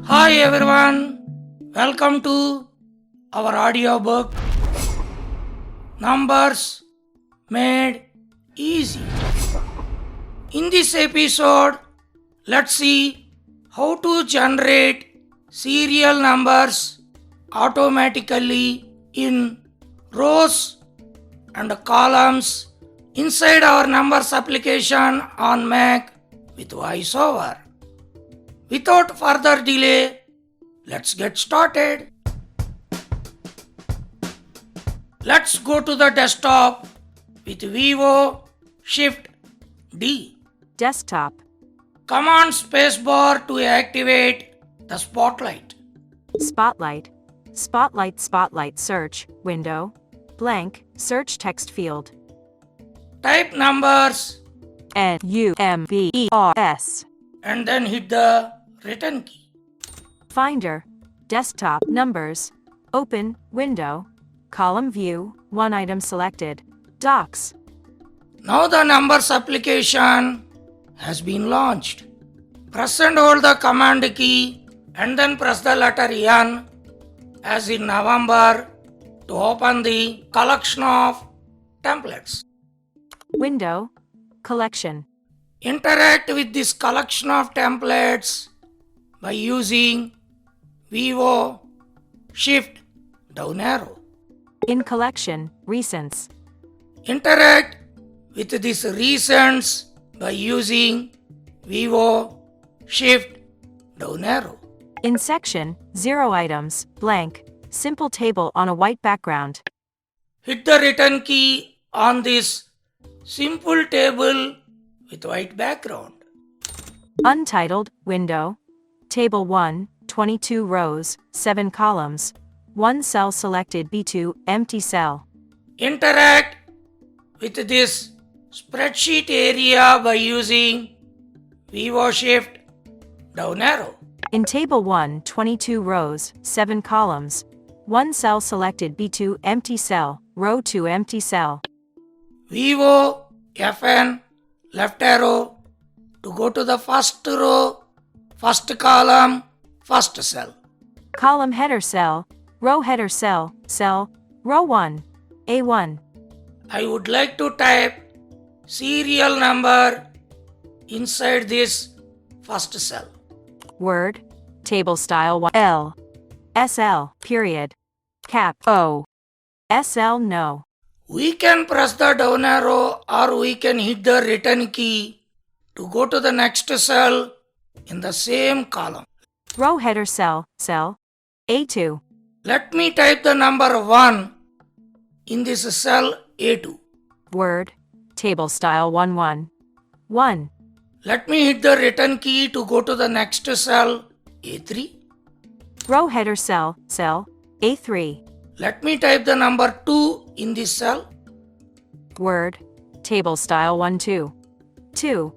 Hi everyone, welcome to our audiobook Numbers Made Easy. In this episode, let's see how to generate serial numbers automatically in rows and columns inside our numbers application on Mac with VoiceOver. Without further delay, let's get started. Let's go to the desktop with Vivo Shift D. Desktop. Command spacebar to activate the spotlight. Spotlight. Spotlight search window. Blank search text field. Type numbers NUMBERS. and then hit the return key. Finder. Desktop numbers. Open window. Column view. One item selected. Docs. Now the numbers application has been launched. Press and hold the command key and then press the letter N as in November to open the collection of templates. Window. Collection. Interact with this collection of templates by using Vivo Shift down arrow. In collection. Recents. Interact with these recents by using Vivo Shift down arrow. In section. 0 items. Blank. Simple table on a white background. Hit the return key on this simple table with white background. Untitled window. Table 1, 22 rows, 7 columns. 1 cell selected B2, empty cell. Interact with this spreadsheet area by using Vivo Shift down arrow. In table 1, 22 rows, 7 columns. 1 cell selected B2, empty cell. Row 2, empty cell. Vivo FN left arrow to go to the first row, first column, first cell. Column header cell. Row header cell. Cell. Row 1. A1. I would like to type serial number inside this first cell. Word. Table style 1. L. SL. Period. Cap. O. SL. No. We can press the down arrow or we can hit the return key to go to the next cell in the same column. Row header cell. Cell. A2. Let me type the number 1 in this cell A2. Word. Table style 1. 1. Let me hit the return key to go to the next cell A3. Row header cell. Cell. A3. Let me type the number 2 in this cell. Word. Table style 2. 2.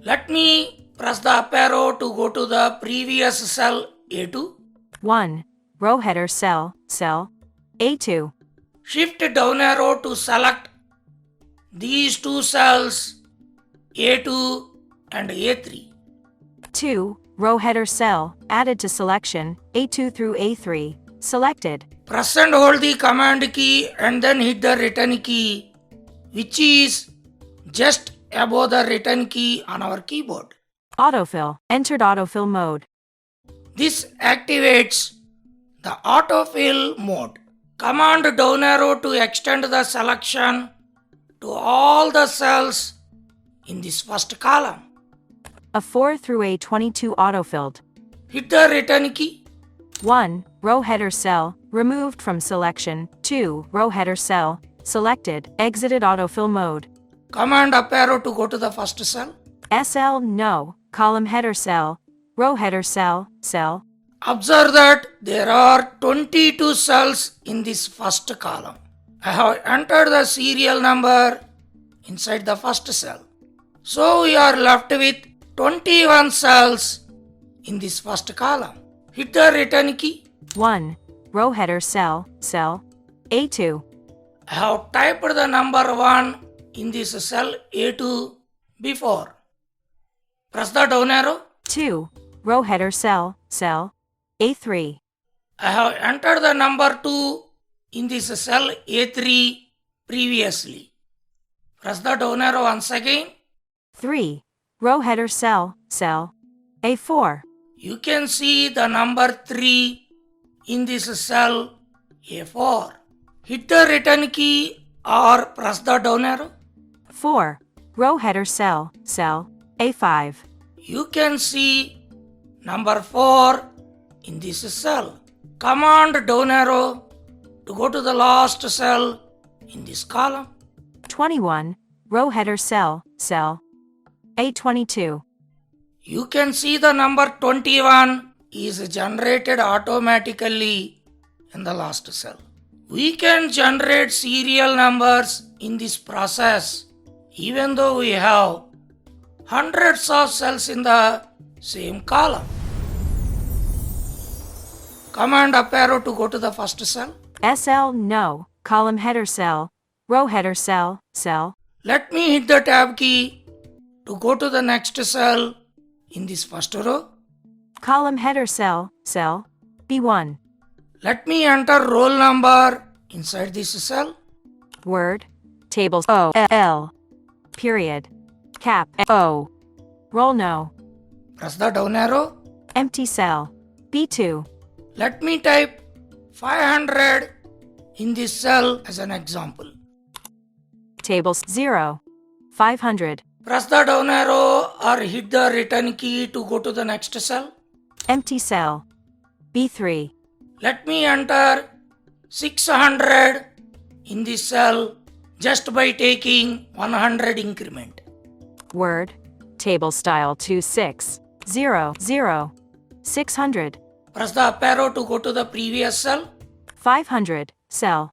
Let me press the up arrow to go to the previous cell A2. 1. Row header cell. Cell. A2. Shift down arrow to select these two cells A2 and A3. 2. Row header cell. Added to selection. A2 through A3. Selected. Press and hold the command key and then hit the return key, which is just above the return key on our keyboard. Autofill. Entered autofill mode. This activates the autofill mode. Command down arrow to extend the selection to all the cells in this first column. A 4 through A22 autofilled. Hit the return key. 1. Row header cell. Removed from selection. 2. Row header cell. Selected. Exited autofill mode. Command up arrow to go to the first cell. SL. No. Column header cell. Row header cell. Cell. Observe that there are 22 cells in this first column. I have entered the serial number inside the first cell. So we are left with 21 cells in this first column. Hit the return key. 1. Row header cell. Cell. A2. I have typed the number 1 in this cell A2 before. Press the down arrow. 2. row header cell, cell A3. I have entered the number 2 in this cell A3 previously. Press the down arrow once again. 3. Row header cell, cell A4. You can see the number 3 in this cell A4. Hit the return key or press the down arrow. 4. Row header cell, cell A5. You can see number 4 in this cell. Command down arrow to go to the last cell in this column. 21. Row header cell, cell A22. You can see the number 21 is generated automatically in the last cell. We can generate serial numbers in this process even though we have hundreds of cells in the same column. Command up arrow to go to the first cell. SL no, column header cell, row header cell, cell. Let me hit the tab key to go to the next cell in this first row. Column header cell, cell B1. Let me enter roll number inside this cell. Word, tables O, L, period, cap O. Roll no. Press the down arrow. Empty cell, B2. Let me type 500 in this cell as an example. Tables 0, 500. Press the down arrow or hit the return key to go to the next cell. Empty cell, B3. Let me enter 600 in this cell just by taking 100 increment. Word, table style 26, 0, 0, 600. Press the up arrow to go to the previous cell. 500, cell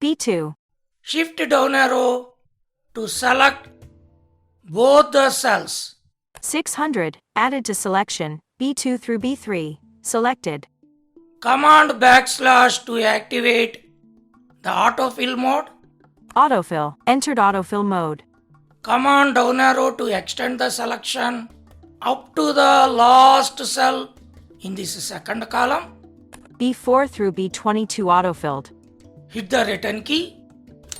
B2. Shift down arrow to select both the cells. 600, added to selection, B2 through B3, selected. Command backslash to activate the autofill mode. Autofill, entered autofill mode. Command down arrow to extend the selection up to the last cell in this second column. B4 through B22 autofilled. Hit the return key.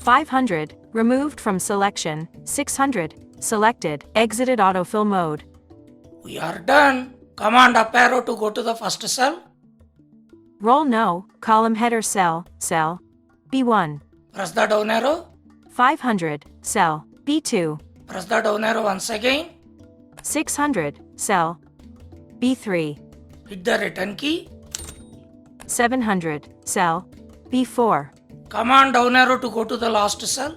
500, removed from selection, 600, selected, exited autofill mode. We are done. Command up arrow to go to the first cell. Roll no, column header cell, cell B1. Press the down arrow. 500, cell B2. Press the down arrow once again. 600, cell B3. Hit the return key. 700, cell B4. Command down arrow to go to the last cell.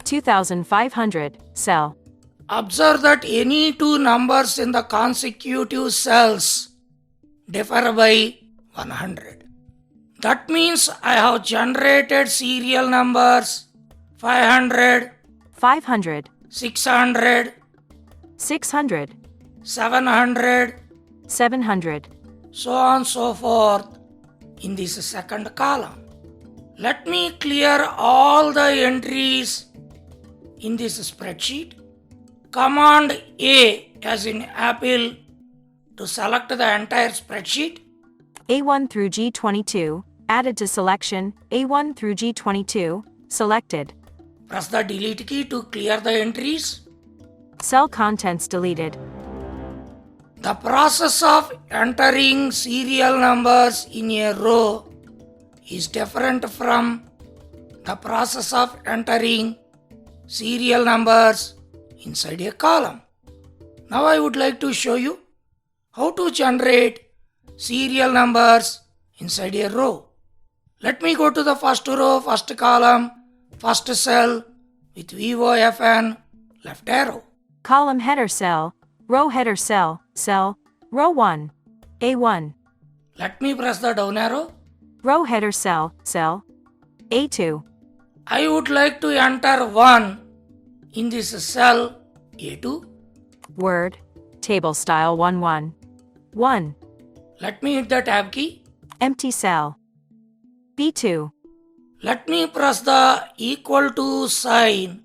2500, cell. Observe that any two numbers in the consecutive cells differ by 100. That means I have generated serial numbers 500, 500, 600, 600, 700, 700. so on so forth in this second column. Let me clear all the entries in this spreadsheet. Command A as in Apple to select the entire spreadsheet. A1 through G22, added to selection, A1 through G22, selected. Press the delete key to clear the entries. Cell contents deleted. The process of entering serial numbers in a row is different from the process of entering serial numbers inside a column. Now I would like to show you how to generate serial numbers inside a row. Let me go to the first row, first column, first cell with VOFN left arrow. Column header cell, row header cell, cell, row 1, A1. Let me press the down arrow. Row header cell, cell, A2. I would like to enter 1 in this cell A2. Word, table style 11. 1. Let me hit the tab key. Empty cell. B2. Let me press the equal to sign,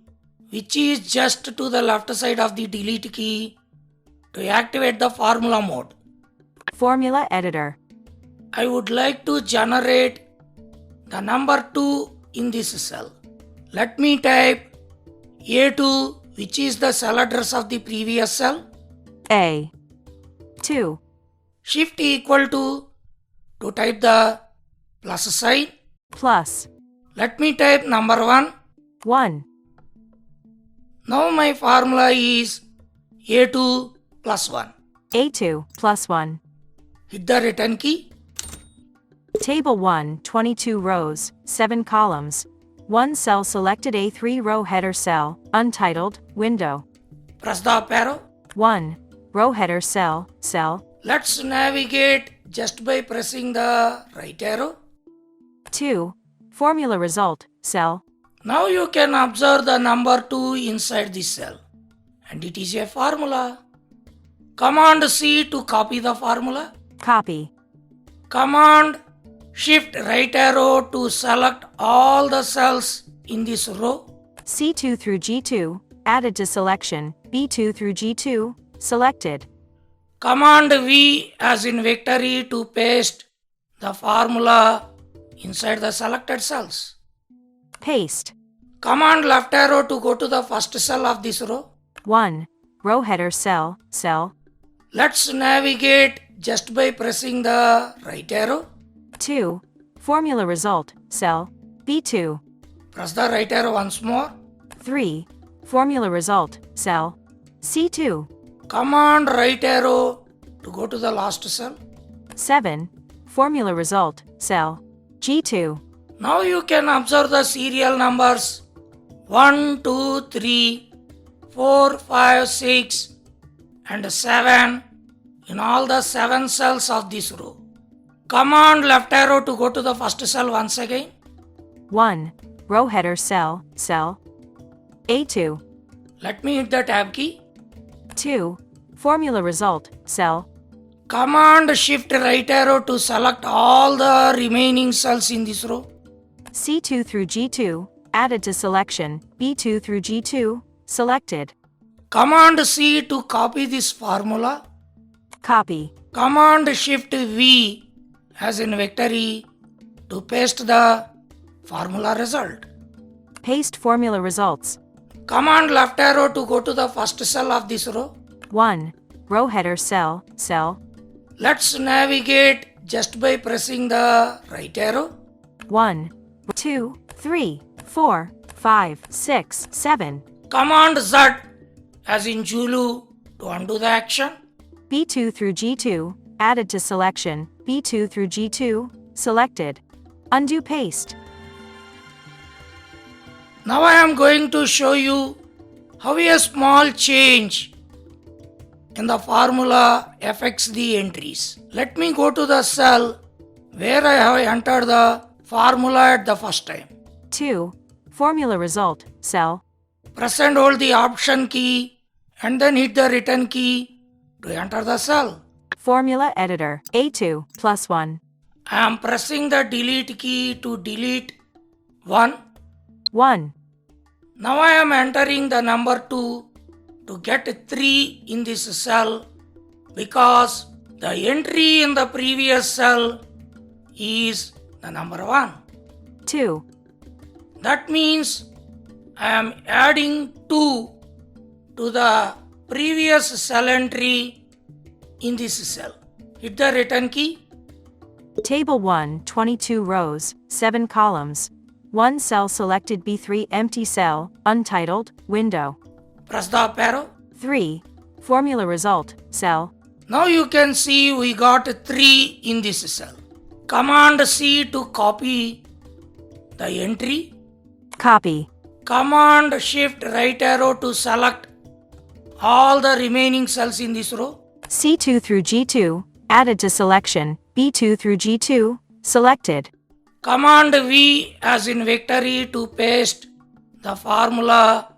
which is just to the left side of the delete key, to activate the formula mode. Formula editor. I would like to generate the number 2 in this cell. Let me type A2, which is the cell address of the previous cell. A2. Shift equal to type the plus sign. Plus. Let me type number 1. 1. Now my formula is A2 plus 1. A2 plus 1. Hit the return key. Table 1, 22 rows, 7 columns. 1 cell selected, A3 row header cell, untitled, window. Press the up arrow. 1. Row header cell. Let's navigate just by pressing the right arrow. 2. Formula result, cell. Now you can observe the number 2 inside this cell. And it is a formula. Command C to copy the formula. Copy. Command Shift right arrow to select all the cells in this row. C2 through G2, added to selection. B2 through G2, selected. Command V as in victory to paste the formula inside the selected cells. Paste. Command left arrow to go to the first cell of this row. 1. Row header cell. Let's navigate just by pressing the right arrow. 2. Formula result, cell. B2. Press the right arrow once more. 3. Formula result, cell. C2. Command right arrow to go to the last cell. 7. Formula result, cell. G2. Now you can observe the serial numbers 1, 2, 3, 4, 5, 6 and 7 in all the 7 cells of this row. Command left arrow to go to the first cell once again. 1. Row header cell. A2. Let me hit the tab key. 2. Formula result, cell. Command shift right arrow to select all the remaining cells in this row. C2 through G2, added to selection. B2 through G2, selected. Command C to copy this formula. Copy. Command shift V as in victory to paste the formula result. Paste formula results. Command left arrow to go to the first cell of this row. 1. Row header cell. Let's navigate just by pressing the right arrow. 1, 2, 3, 4, 5, 6, 7. Command Z as in Zulu to undo the action. B2 through G2, added to selection. B2 through G2, selected. Undo paste. Now I am going to show you how a small change in the formula affects the entries. Let me go to the cell where I have entered the formula at the first time. 2. Formula result, cell. Press and hold the Option key and then hit the return key to enter the cell. Formula editor, A2 plus 1. I am pressing the delete key to delete 1. 1. Now I am entering the number 2 to get 3 in this cell because the entry in the previous cell is the number 1. 2. That means I am adding 2 to the previous cell entry in this cell. Hit the return key. Table 1, 22 rows, 7 columns. 1 cell selected, B3 empty cell, untitled, window. Press the up arrow. 3. Formula result, cell. Now you can see we got 3 in this cell. Command C to copy the entry. Copy. Command Shift right arrow to select all the remaining cells in this row. C2 through G2, added to selection. B2 through G2, selected. Command V as in victory to paste the formula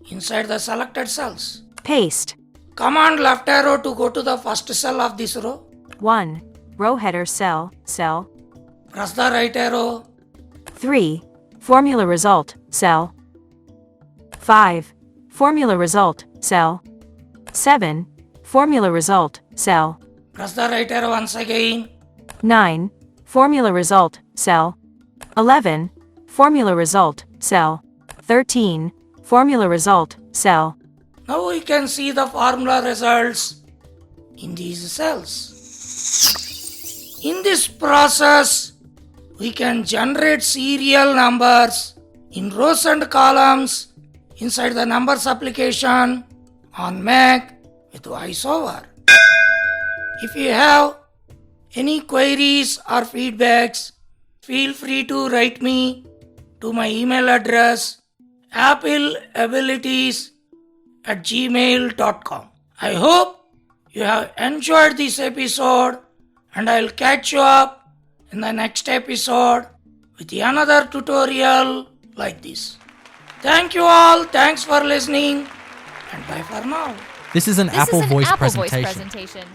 inside the selected cells. Paste. Command left arrow to go to the first cell of this row. 1. Row header cell. Press the right arrow. 3. Formula result, cell. 5. Formula result, cell. 7. Formula result, cell. Press the right arrow once again. 9. Formula result, cell. 11. Formula result, cell. 13. Formula result, cell. Now we can see the formula results in these cells. In this process, we can generate serial numbers in rows and columns inside the numbers application on Mac with VoiceOver. If you have any queries or feedbacks, feel free to write me to my email address appleabilities@gmail.com. I hope you have enjoyed this episode, and I'll catch you up in the next episode with another tutorial like this. Thank you all. Thanks for listening, and bye for now. This is an This Apple is an Voice Apple Voice presentation. presentation.